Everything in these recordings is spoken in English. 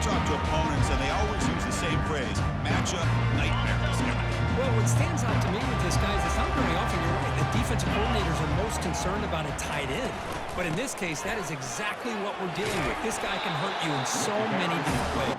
talk to opponents, and they always use the same phrase, matchup nightmare, this guy. Well, what stands out to me with this guy is it's not very often, you're right, that defensive coordinators are most concerned about a tight end. But in this case, that is exactly what we're dealing with. This guy can hurt you in so many different ways.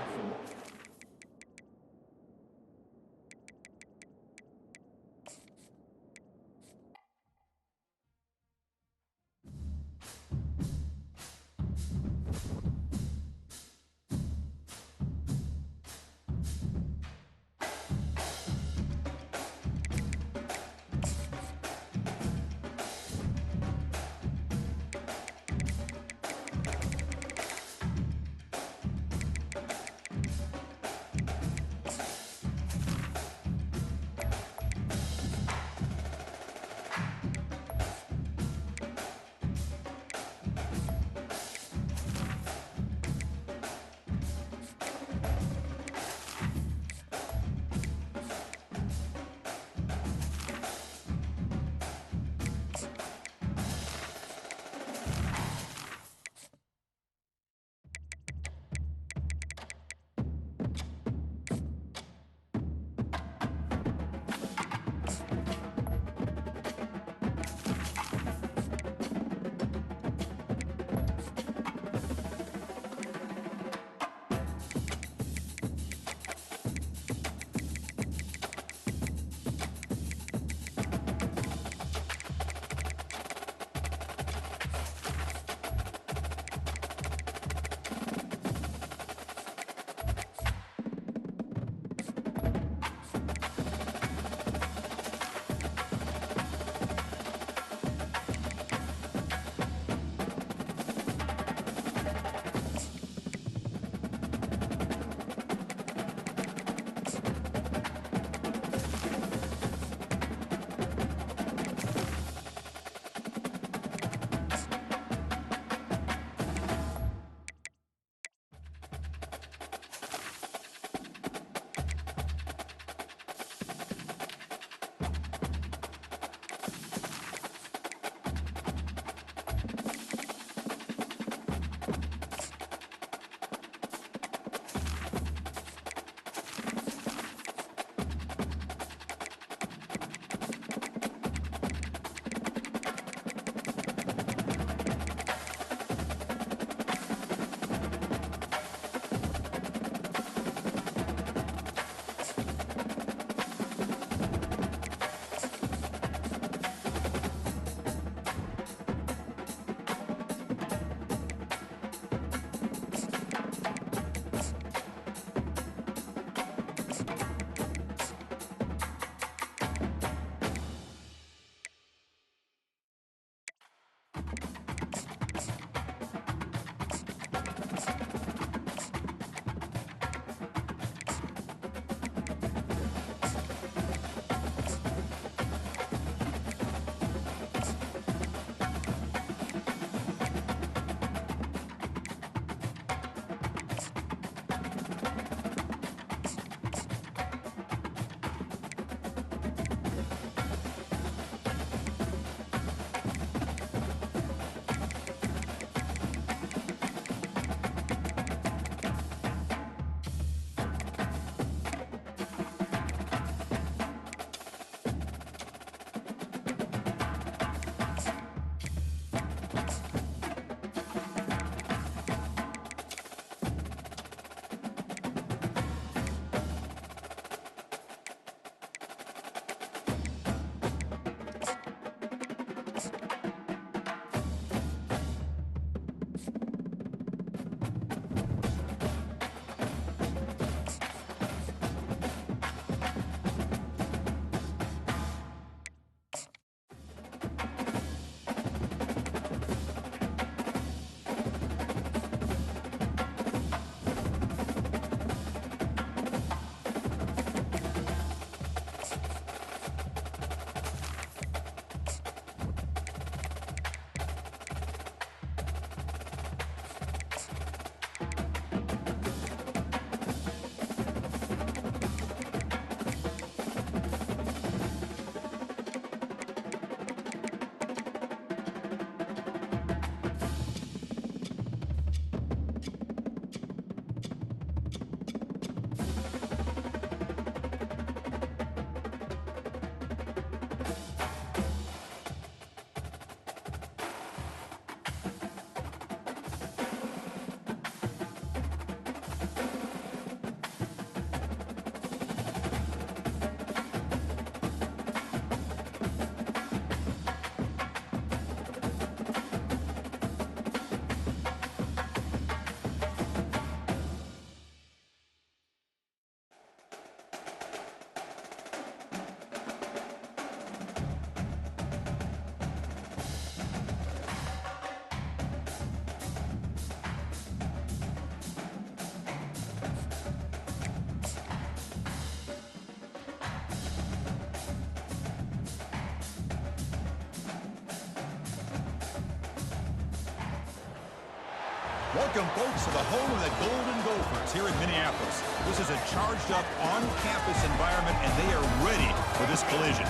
Welcome, folks, to the home of the Golden Gophers here in Minneapolis. This is a charged-up, on-campus environment, and they are ready for this collision.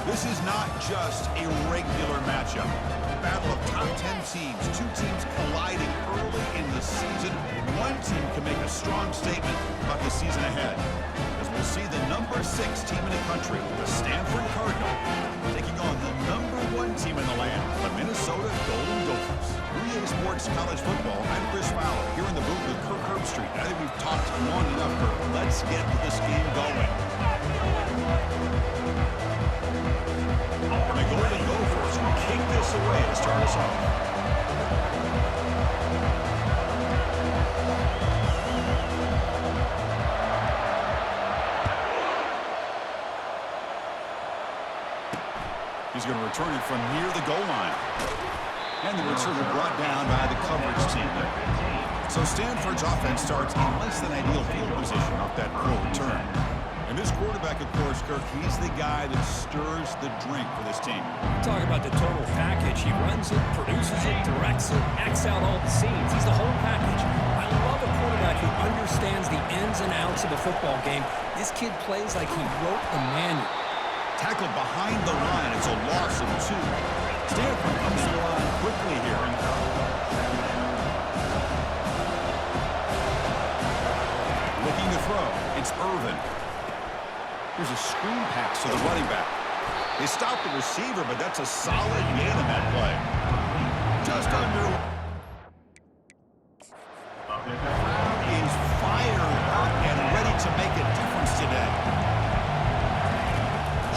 This is not just a regular matchup. Battle of top 10 teams, two teams colliding early in the season. One team can make a strong statement about the season ahead, as we'll see the number 6 team in the country, the Stanford Cardinal, taking on the number 1 team in the land, the Minnesota Golden Gophers. 3A Sports College Football, I'm Chris Fowler, here in the booth with Kirk Herbstreit. I think we've talked long enough, Kirk. Let's get this game going. And the Golden Gophers will kick this away to start us off. He's going to return it from near the goal line. And the returner brought down by the coverage team there. So Stanford's offense starts in less than ideal field position off that poor return. And this quarterback, of course, Kirk, he's the guy that stirs the drink for this team. Talk about the total package. He runs it, produces it, directs it, acts out all the scenes. He's the whole package. I love a quarterback who understands the ins and outs of a football game. This kid plays like he wrote the manual. Tackled behind the line. It's a loss of 2. Stanford comes to the line quickly here. Looking to throw. It's Irvin. Here's a screen pass to the running back. They stopped the receiver, but that's a solid gain in that play. Just under. Is fired up and ready to make a difference today.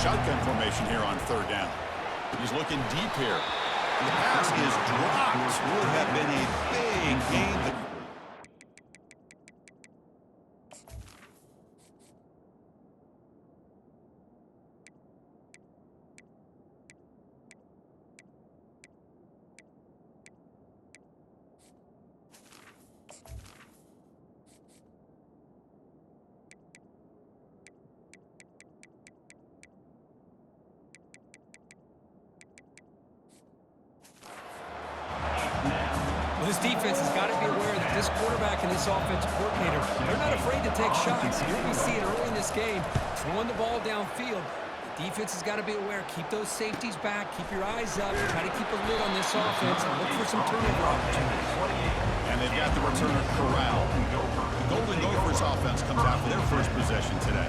Shotgun formation here on 3rd down. He's looking deep here. And the pass is dropped. Would have been a big gain. Well, this defense has got to be aware that this quarterback and this offensive coordinator, they're not afraid to take shots. You're going to see it early in this game, throwing the ball downfield. The defense has got to be aware. Keep those safeties back. Keep your eyes up. Try to keep a lid on this offense and look for some turnover opportunities. And they've got the returner corralled. The Golden Gophers offense comes out for their first possession today.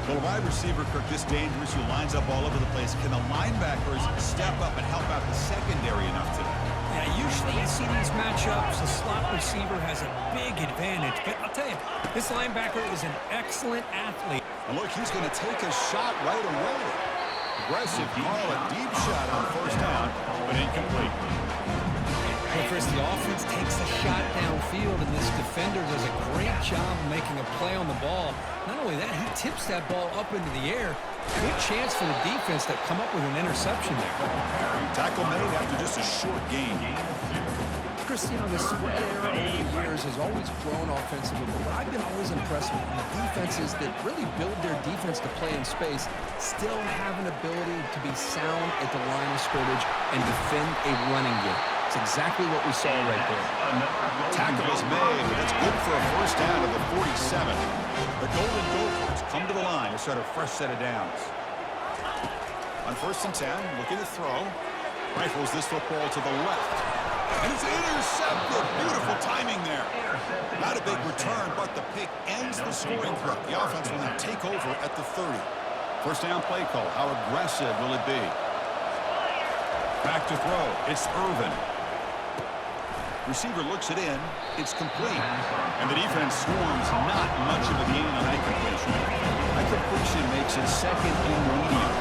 Well, a wide receiver, Kirk, this dangerous, who lines up all over the place. Can the linebackers step up and help out the secondary enough today? Yeah, usually you see these matchups, the slot receiver has a big advantage. But I'll tell you, this linebacker is an excellent athlete. And look, he's going to take a shot right away. Aggressive call, a deep shot on 1st down, but incomplete. Well, Chris, the offense takes a shot downfield, and this defender does a great job of making a play on the ball. Not only that, he tips that ball up into the air. Good chance for the defense to come up with an interception there. Tackle made after just a short gain. Chris, you know, the spread era over the years has always grown offensively, but I've been always impressed with the defenses that really build their defense to play in space, still have an ability to be sound at the line of scrimmage and defend a running game. It's exactly what we saw right there. Tackle is made, but it's good for a 1st down to the 47. The Golden Gophers come to the line to start a fresh set of downs. On 1st and 10, looking to throw. Rifles this football to the left. And it's intercepted. Beautiful timing there. Not a big return, but the pick ends the scoring threat. The offense will now take over at the 30. 1st down play call. How aggressive will it be? Back to throw. It's Irvin. Receiver looks it in. It's complete. And the defense swarms. Not much of a gain on that completion. That completion makes it 2nd and medium.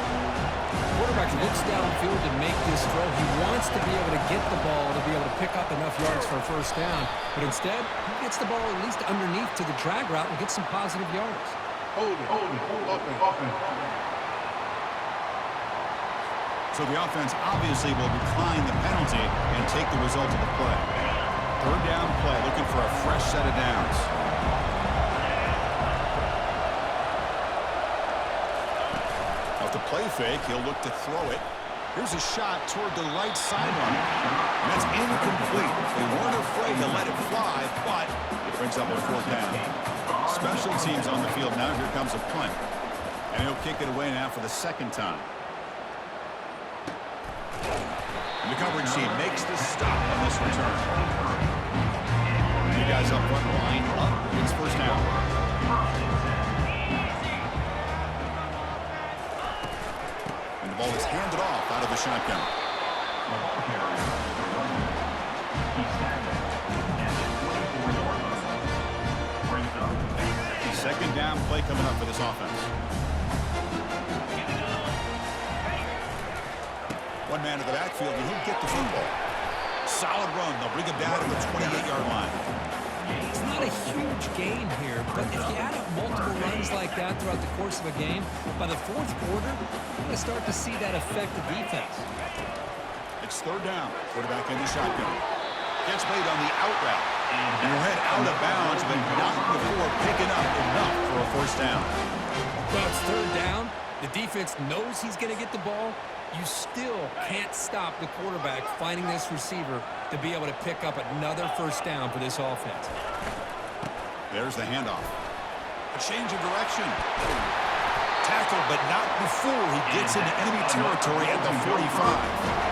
Quarterback looks downfield to make this throw. He wants to be able to get the ball to be able to pick up enough yards for a 1st down. But instead, he gets the ball at least underneath to the drag route and gets some positive yards. Hold it. Open. So the offense obviously will decline the penalty and take the result of the play. 3rd down play, looking for a fresh set of downs. Off the play fake, he'll look to throw it. Here's a shot toward the right sideline. And that's incomplete. They weren't afraid to let it fly, but it brings up a 4th down. Special teams on the field now. Here comes a punt. And he'll kick it away now for the 2nd time. And the coverage team makes the stop on this return. You guys up front, line up. It's 1st down. And the ball is handed off out of the shotgun. 2nd down play coming up for this offense. One man to the backfield, and he'll get the football. Solid run. They'll bring him down to the 28-yard line. It's not a huge gain here, but if you add up multiple runs like that throughout the course of a game, by the 4th quarter, you're going to start to see that affect the defense. It's 3rd down. Quarterback in the shotgun. Gets made on the out route. And he'll head out of bounds, but not before picking up enough for a 1st down. Well, it's 3rd down. The defense knows he's going to get the ball. You still can't stop the quarterback finding this receiver to be able to pick up another 1st down for this offense. There's the handoff. A change of direction. Tackle, but not before he gets into enemy territory at the 45.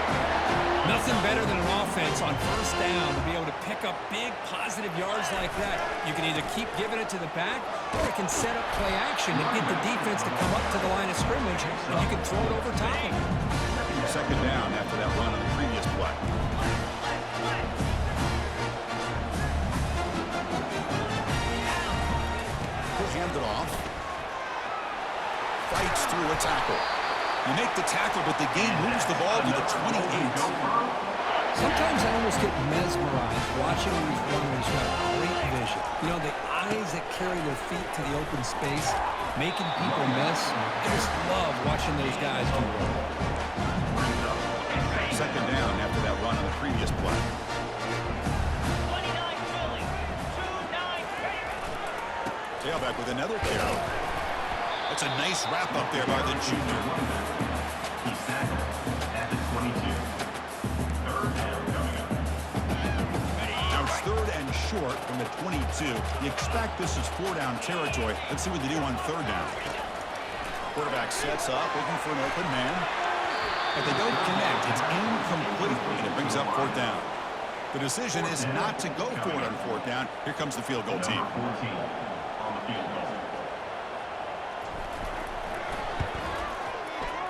Nothing better than an offense on 1st down to be able to pick up big positive yards like that. You can either keep giving it to the back, or you can set up play action and get the defense to come up to the line of scrimmage, and you can throw it over top of them. 2nd down after that run on the previous play. He'll hand it off. Fights through a tackle. You make the tackle, but the game moves the ball to the 28. Sometimes I almost get mesmerized watching these runners who have great vision. You know, the eyes that carry their feet to the open space, making people miss. I just love watching those guys do well. 2nd down after that run on the previous play. Tailback with another carry. That's a nice wrap up there by the junior. He's tackled at the 22. 3rd down coming up. Now it's 3rd and short from the 22. You expect this is 4-down territory. Let's see what they do on 3rd down. Quarterback sets up, looking for an open man. But they don't connect. It's incomplete, and it brings up 4th down. The decision is not to go for it on 4th down. Here comes the field goal team.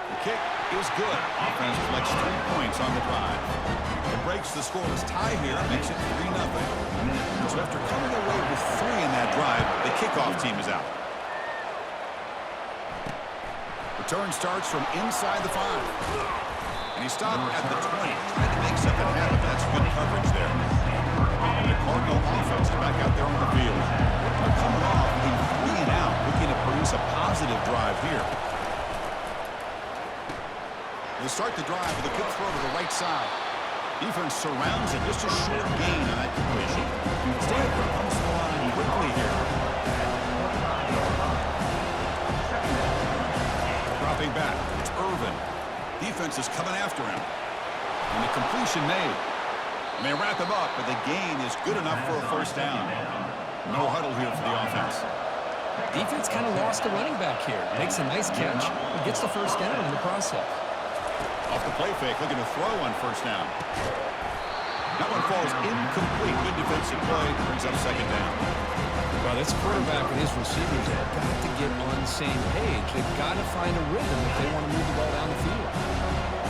The kick is good. Offense collects 3 points on the drive. It breaks the scoreless tie here, makes it 3-0. So after coming away with 3 in that drive, the kickoff team is out. Return starts from inside the 5. And he stopped at the 20, trying to make something happen. That's good coverage there. And the Cardinal offense is back out there on the field. They're coming off a 3 and out, looking to produce a positive drive here. They start the drive with a good throw to the right side. Defense surrounds it, just a short gain on that completion. Stanford comes to the line quickly here. Dropping back, it's Irvin. Defense is coming after him. And the completion made. And they wrap him up, but the gain is good enough for a 1st down. No huddle here for the offense. Defense kind of lost the running back here. Makes a nice catch and gets the 1st down in the process. Off the play fake, looking to throw on 1st down. That one falls incomplete. Good defensive play, brings up 2nd down. Well, this quarterback and his receivers have got to get on the same page. They've got to find a rhythm if they want to move the ball down the field.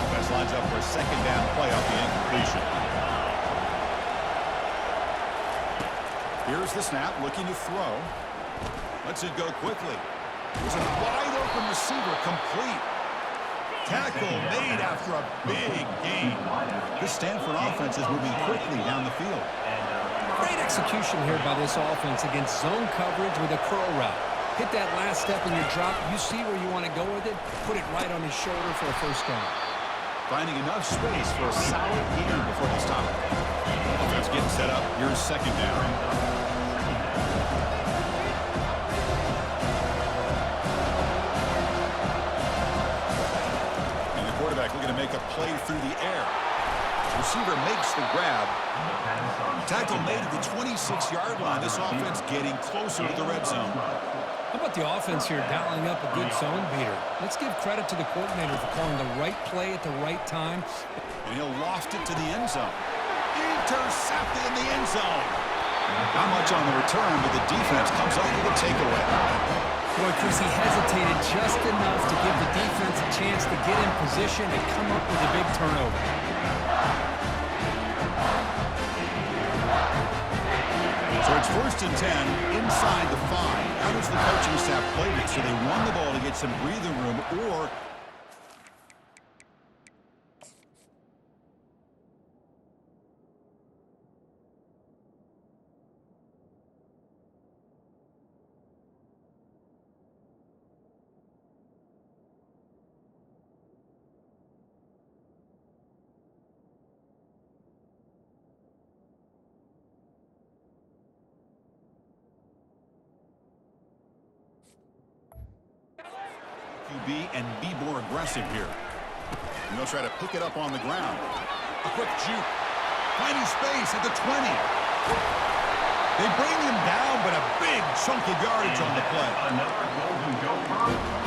Offense lines up for a 2nd down play off the incompletion. Here's the snap, looking to throw. Lets it go quickly. There's a wide open receiver, complete. Tackle made after a big gain. This Stanford offense is moving quickly down the field. Great execution here by this offense against zone coverage with a curl route. Hit that last step in your drop. You see where you want to go with it. Put it right on his shoulder for a 1st down. Finding enough space for a solid gain before they stop it. Offense getting set up. Here's 2nd down. Looking to make a play through the air. Receiver makes the grab. Tackle made at the 26-yard line. This offense getting closer to the red zone. How about the offense here dialing up a good zone beater? Let's give credit to the coordinator for calling the right play at the right time. And he'll loft it to the end zone. Intercepted in the end zone. Not much on the return, but the defense comes up with a takeaway. Boy, Chris, he hesitated just enough to give the defense a chance to get in position and come up with a big turnover. So it's 1st and 10 inside the 5. How does the coaching staff play this? So they run the ball to get some breathing room, or QB and be more aggressive here. And they'll try to pick it up on the ground. A quick juke. Finding space at the 20. They bring him down, but a big chunk of yardage on the play. Another golden gopher.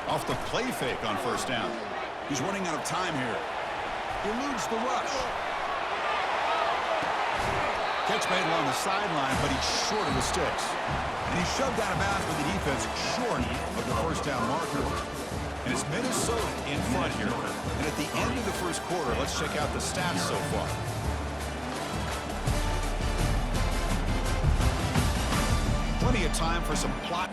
Off the play fake on 1st down. He's running out of time here. Eludes the rush. Catch made along the sideline, but he's short of the sticks. And he's shoved out of bounds with the defense short of the 1st down marker. And it's Minnesota in front here. And at the end of the 1st quarter, let's check out the stats so far. Plenty of time for some plot.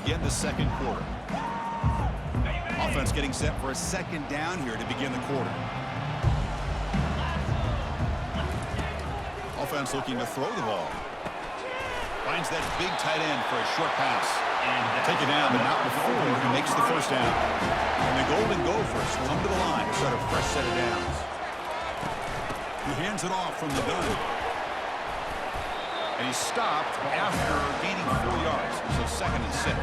Begin the 2nd quarter. Offense getting set for a 2nd down here to begin the quarter. Offense looking to throw the ball. Finds that big tight end for a short pass. Take it down, but not before he makes the 1st down. And the Golden Gophers come to the line to start a fresh set of downs. He hands it off from the gun. And he's stopped after gaining 4 yards. So 2nd and 6.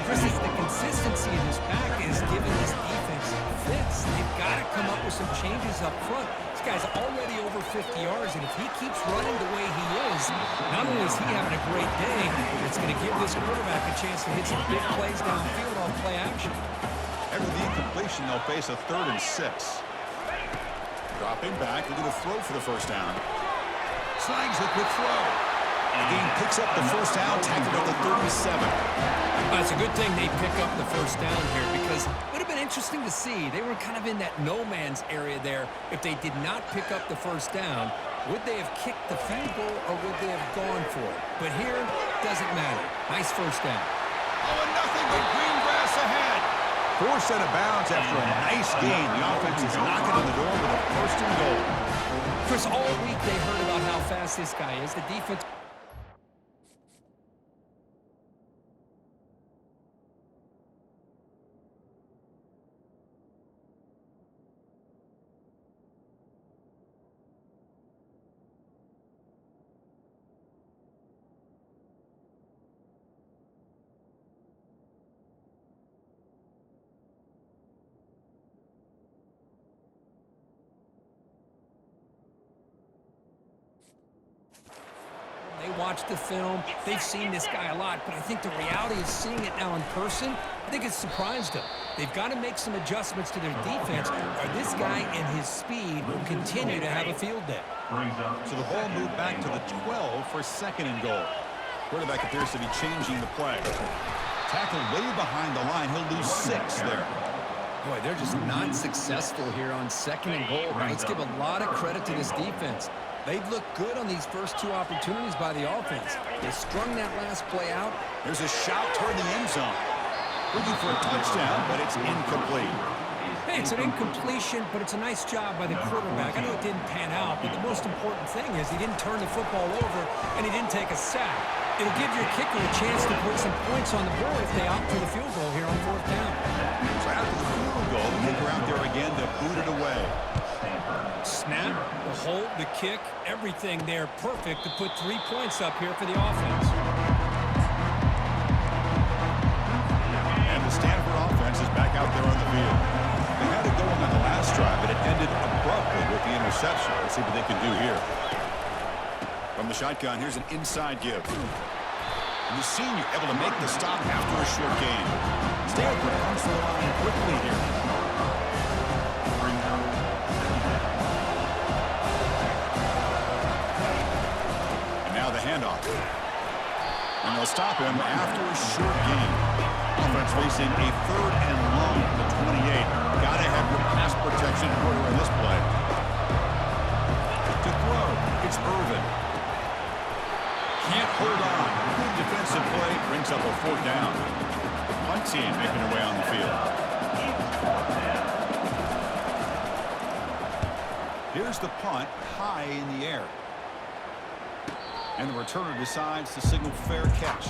Chris, the consistency in his back is giving this defense fits. They've got to come up with some changes up front. This guy's already over 50 yards, and if he keeps running the way he is, not only is he having a great day, it's going to give this quarterback a chance to hit some big plays downfield on play action. After the incompletion, they'll face a 3rd and 6. Dropping back, looking to throw for the 1st down. Slangs the quick throw. Again, picks up the 1st down, tackled at the 37. It's a good thing they pick up the 1st down here, because it would have been interesting to see. They were kind of in that no man's area there. If they did not pick up the 1st down, would they have kicked the field goal or would they have gone for it? But here, doesn't matter. Nice 1st down. Oh, and nothing but green grass ahead. 4 set of bounds after a nice gain. The offense is knocking on the door with a 1st and goal. Chris, all week they heard about how fast this guy is. The defense... watched the film. They've seen this guy a lot, but I think the reality of seeing it now in person, I think it's surprised them. They've got to make some adjustments to their defense, or this guy and his speed will continue to have a field day. So the ball moved back to the 12 for second and goal. Quarterback appears to be changing the play. Tackled way behind the line. He'll lose 6 there. Boy, they're just not successful here on second and goal. Let's give a lot of credit to this defense. They've looked good on these first 2 opportunities by the offense. They strung that last play out. There's a shot toward the end zone. Looking for a touchdown, but it's incomplete. Hey, it's an incompletion, but it's a nice job by the quarterback. I know it didn't pan out, but the most important thing is he didn't turn the football over and he didn't take a sack. It'll give your kicker a chance to put some points on the board if they opt for the field goal here on 4th down. So after the field goal, the kicker out there again to boot it away. Snap, the hold, the kick, everything there perfect to put 3 points up here for the offense. And the Stanford offense is back out there on the field. They had it going on the last drive, but it ended abruptly with the interception. Let's see what they can do here. From the shotgun, here's an inside give. And the senior able to make the stop after a short gain. Stanford comes to the line quickly here. And now the handoff. And they'll stop him after a short gain. Offense facing a 3rd and long at the 28. Gotta have your pass protection in order in this play. To throw, it's Irvin. Can't hold on. Good defensive play brings up a 4th down. The punt team making their way on the field. Here's the punt high in the air. And the returner decides to signal fair catch.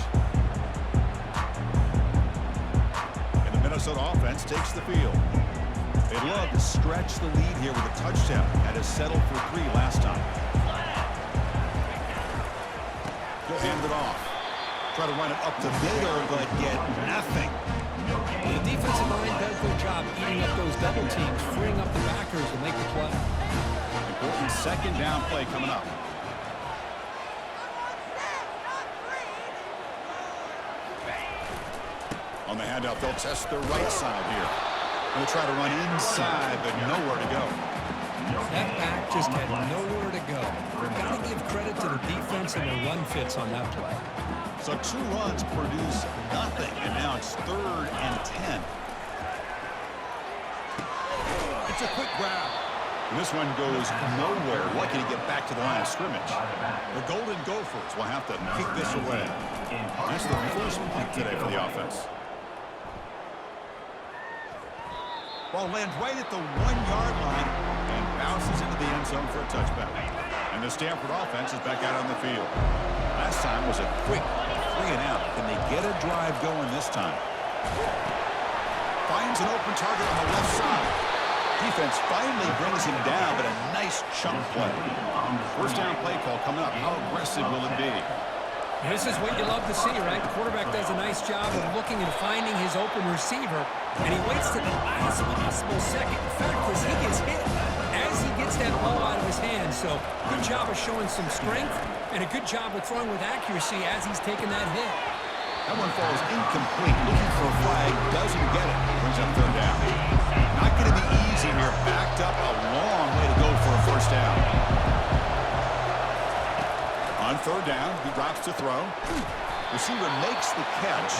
And the Minnesota offense takes the field. They love to stretch the lead here with a touchdown. Had to settle for 3 last time. Hand it off. Try to run it up the middle, but get nothing. The defensive line does their job eating up those double teams, freeing up the backers to make the play. Important 2nd down play coming up. On the handoff, they'll test their right side here. They'll try to run inside, but nowhere to go. That back just had nowhere to go. We've got to give credit to the defense and their run fits on that play. So 2 runs produce nothing, and now it's 3rd and 10. It's a quick grab. And this one goes nowhere. Lucky to get back to the line of scrimmage. The Golden Gophers will have to kick this away. That's the first punt today for the offense. Ball lands right at the 1-yard line and bounces into the end zone for a touchback. And the Stanford offense is back out on the field. Last time was a quick 3 and out. Can they get a drive going this time? Finds an open target on the left side. Defense finally brings him down, but a nice chunk play. 1st down play call coming up. How aggressive will it be? This is what you love to see, right? The quarterback does a nice job of looking and finding his open receiver, and he waits to the last possible second. In fact, as he gets hit, as he gets that ball out of his hands. So good job of showing some strength, and a good job of throwing with accuracy as he's taking that hit. That one falls incomplete. Looking for a flag, doesn't get it. Brings up 3rd down. Not going to be easy here. Backed up a long way to go for a 1st down. On 3rd down, he drops to throw. Receiver makes the catch.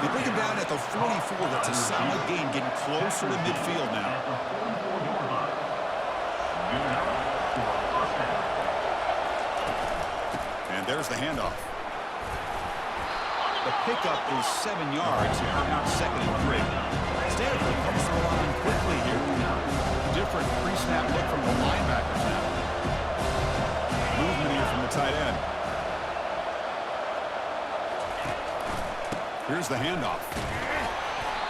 They bring him down at the 44. That's a solid gain, getting closer to midfield now. And there's the handoff. The pickup is 7 yards here. Now 2nd and 3. Stanford comes to the line quickly here. Different pre-snap look from the linebackers now. Movement here from the tight end. Here's the handoff.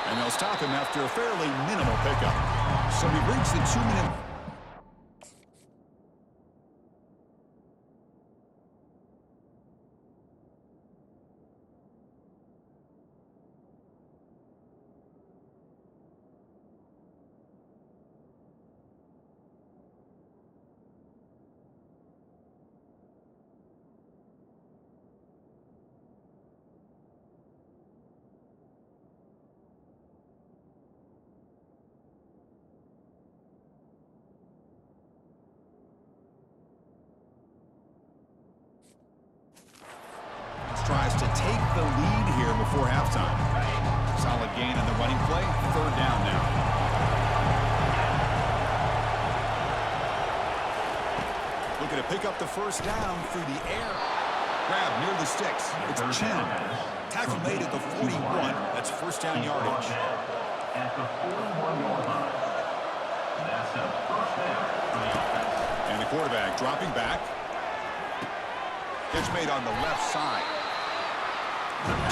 And they'll stop him after a fairly minimal pickup. So we reach the 2-minute... Running play, third down now. Looking to pick up the first down through the air. Grab near the sticks. It's Chen. Tackle made at the 41. That's first down yardage. At the 41-yard line. That's a first down for the offense. And the quarterback dropping back. Catch made on the left side.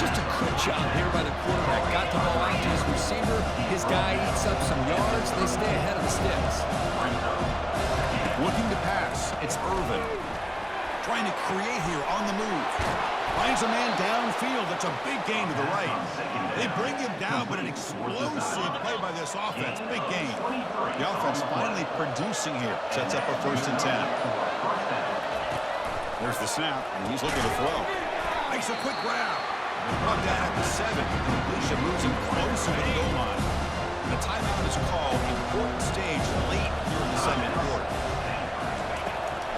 Just a good job here by the quarterback. Got the ball out to his receiver. His guy eats up some yards. They stay ahead of the sticks. Looking to pass. It's Irvin. Trying to create here on the move. Finds a man downfield. That's a big gain to the right. They bring him down, but an explosive play by this offense. Big gain. The offense finally producing here. Sets up a 1st and 10. There's the snap, and he's looking to throw. Makes a quick grab. Brought down at the 7. Completion moves him closer to the goal line. The timeout is called. Important stage late here in the second quarter.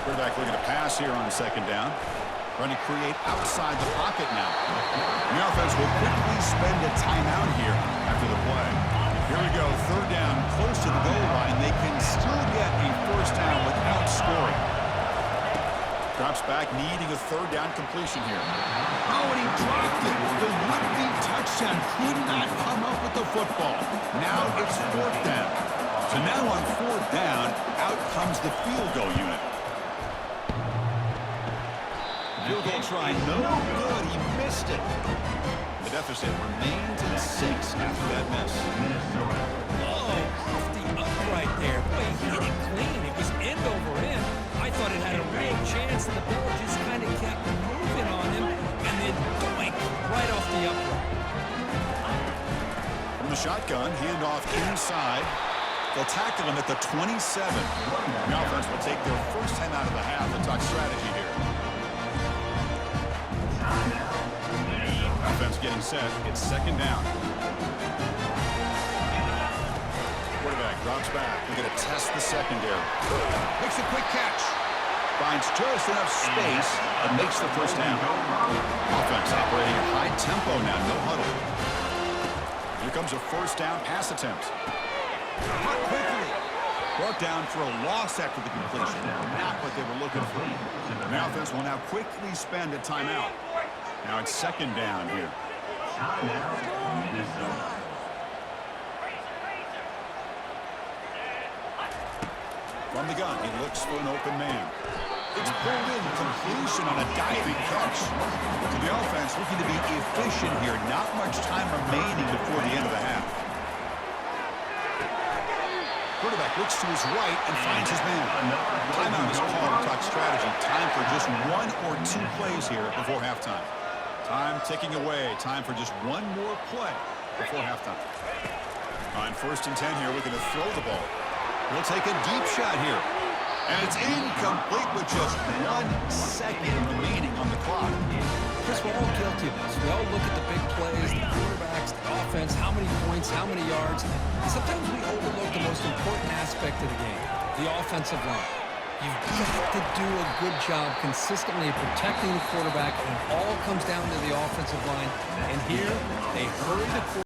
Quarterback looking to pass here on 2nd down. Trying to create outside the pocket now. The offense will quickly spend a timeout here after the play. Here we go, 3rd down, close to the goal line. They can still get a 1st down without scoring. Drops back, needing a 3rd down completion here. Oh, and he dropped it. The would-be touchdown could not come up with the football. Now it's 4th down. So now on 4th down, out comes the field goal unit. Field goal try, no good. He missed it. The deficit remains at 6 after that miss. Oh, off the upright there. Boy, he hit it clean. It was end over end. I thought it had a real chance, and the ball just kind of kept moving on him, and then doink, right off the upright. From the shotgun, handoff inside. They'll tackle him at the 27. The offense will take their first time out of the half and talk strategy here. Offense getting set. It's 2nd down. Quarterback drops back. We're going to test the secondary. Makes a quick catch. Finds just enough space and makes the 1st down. Offense operating at high tempo now. No huddle. Here comes a 1st down pass attempt. Caught quickly. Brought down for a loss after the completion. Not what they were looking for. The offense will now quickly spend a timeout. Now it's 2nd down here. From the gun, he looks for an open man. It's pulled in, completion on a diving catch. To the offense, looking to be efficient here. Not much time remaining before the end of the half. Quarterback looks to his right and finds his man. Timeout is called to talk strategy. Time for just 1 or 2 plays here before halftime. Time ticking away. Time for just 1 more play before halftime. On 1st and 10 here, looking to throw the ball. He'll take a deep shot here. And it's incomplete with just 1 second remaining on the clock. Chris, we're all guilty of this. We all look at the big plays, the quarterbacks, the offense, how many points, how many yards. And sometimes we overlook the most important aspect of the game, the offensive line. You've got to do a good job consistently protecting the quarterback, and it all comes down to the offensive line. And here, they hurry the quarterback.